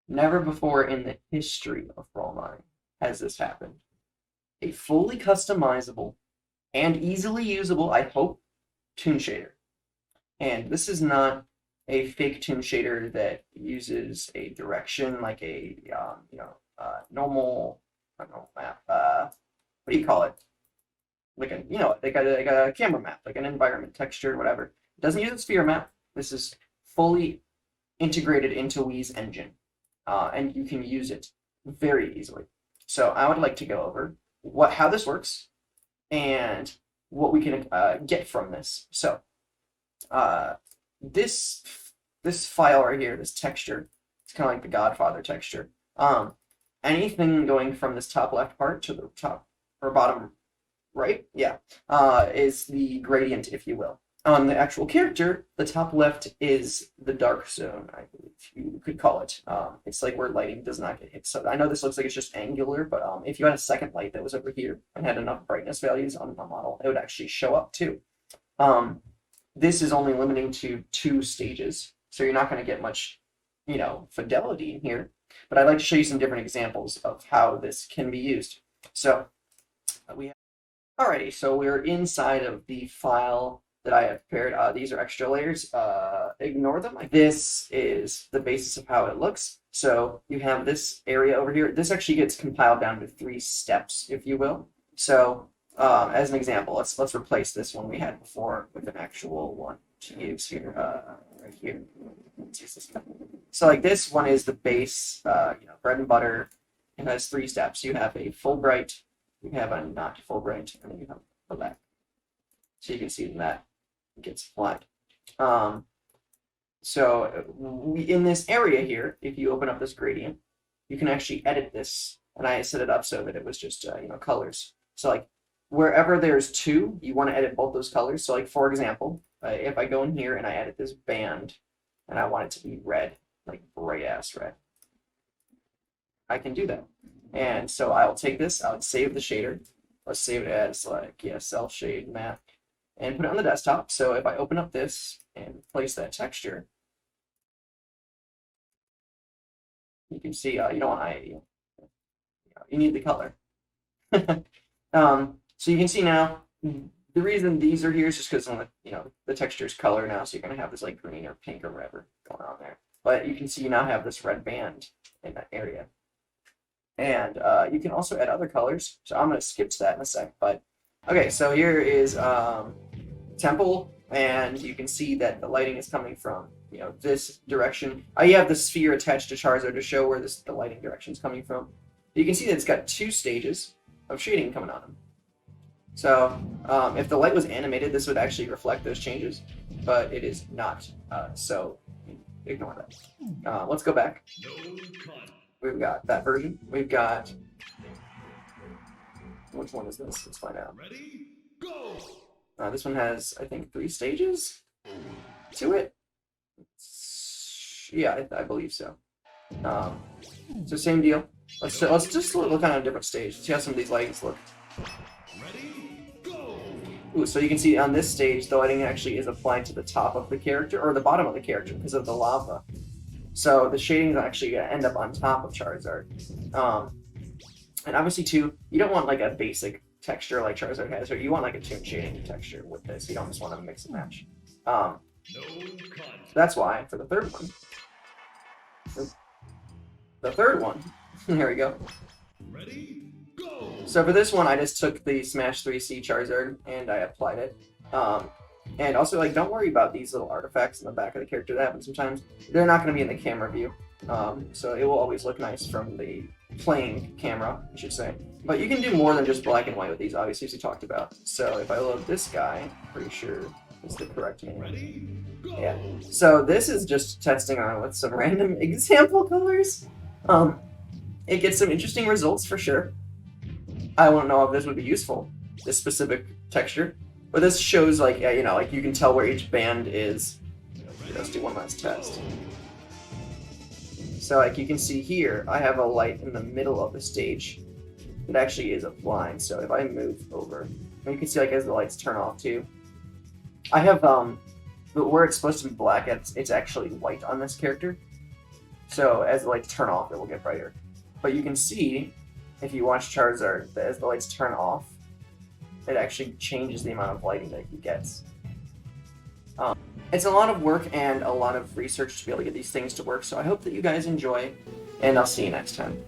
Never before in the history of Brawl 9 has this happened. A fully customizable and easily usable, I hope, toon shader. And this is not a fake toon shader that uses a direction like a normal, not normal map. What do you call it? Like a like a camera map, like an environment texture, whatever. It doesn't use a sphere map. This is fully integrated into Wii's engine, and you can use it very easily. So I would like to go over how this works and what we can get from this. So uh, this this file right here, this texture, it's kind of like the Godfather texture. Anything going from this top left part to the top or bottom right, yeah, is the gradient, if you will. On the actual character, the top left is the dark zone, I believe you could call it. It's like where lighting does not get hit. So I know this looks like it's just angular, but if you had a second light that was over here and had enough brightness values on the model, it would actually show up too. This is only limiting to 2 stages, so you're not going to get much, fidelity in here. But I'd like to show you some different examples of how this can be used. So alrighty, so we're inside of the file that I have prepared. These are extra layers. Ignore them. This is the basis of how it looks. So you have this area over here. This actually gets compiled down to 3 steps, if you will. So as an example, let's replace this one we had before with an actual one to use here. Right here. Let's use this guy. So like this one is the base, bread and butter. It has 3 steps. You have a full bright, you have a not full bright, and then you have a black. So you can see that gets flat. In this area here, if you open up this gradient, you can actually edit this. And I set it up so that it was just colors. So like wherever there's 2, you want to edit both those colors. So like for example, if I go in here and I edit this band, and I want it to be red, like bright ass red, I can do that. And so I'll take this, I would save the shader. Let's save it as self shade map and put it on the desktop. So if I open up this and place that texture, you can see you don't want you need the color. So you can see now the reason these are here is just because the texture is color now, so you're gonna have this like green or pink or whatever going on there. But you can see you now have this red band in that area. And you can also add other colors. So I'm going to skip to that in a sec. But okay, so here is Temple, and you can see that the lighting is coming from this direction. You have the sphere attached to Charizard to show where the lighting direction is coming from. You can see that it's got 2 stages of shading coming on them. So if the light was animated, this would actually reflect those changes, but it is not. So ignore that. Let's go back. We've got that version. We've got... Which one is this? Let's find out. Ready, go! This one has, I think, 3 stages to it. Yeah, I believe so. So same deal. Let's just look on a different stage. See how some of these lights look. Ready, go! Ooh, so you can see on this stage, the lighting actually is applied to the top of the character, or the bottom of the character, because of the lava. So the shading is actually going to end up on top of Charizard. And obviously, too, you don't want like a basic texture like Charizard has, or you want like a toon shading texture with this. You don't just want to mix and match. That's why for the third one, there we go. Ready, go! So for this one, I just took the Smash 3C Charizard and I applied it. And also, don't worry about these little artifacts in the back of the character that happen sometimes. They're not going to be in the camera view. So it will always look nice from the playing camera, I should say. But you can do more than just black and white with these, obviously, as we talked about. So if I load this guy, pretty sure it's the correct name. Ready, go! Yeah. So this is just testing on with some random example colors. It gets some interesting results for sure. I won't know if this would be useful, this specific texture. But this shows, you can tell where each band is. Let's do one last test. So, you can see here, I have a light in the middle of the stage that actually is applying. So if I move over, and you can see, as the lights turn off too, I have but where it's supposed to be black, it's actually white on this character. So as the lights turn off, it will get brighter. But you can see, if you watch Charizard, that as the lights turn off, it actually changes the amount of lighting that he gets. It's a lot of work and a lot of research to be able to get these things to work, so I hope that you guys enjoy, and I'll see you next time.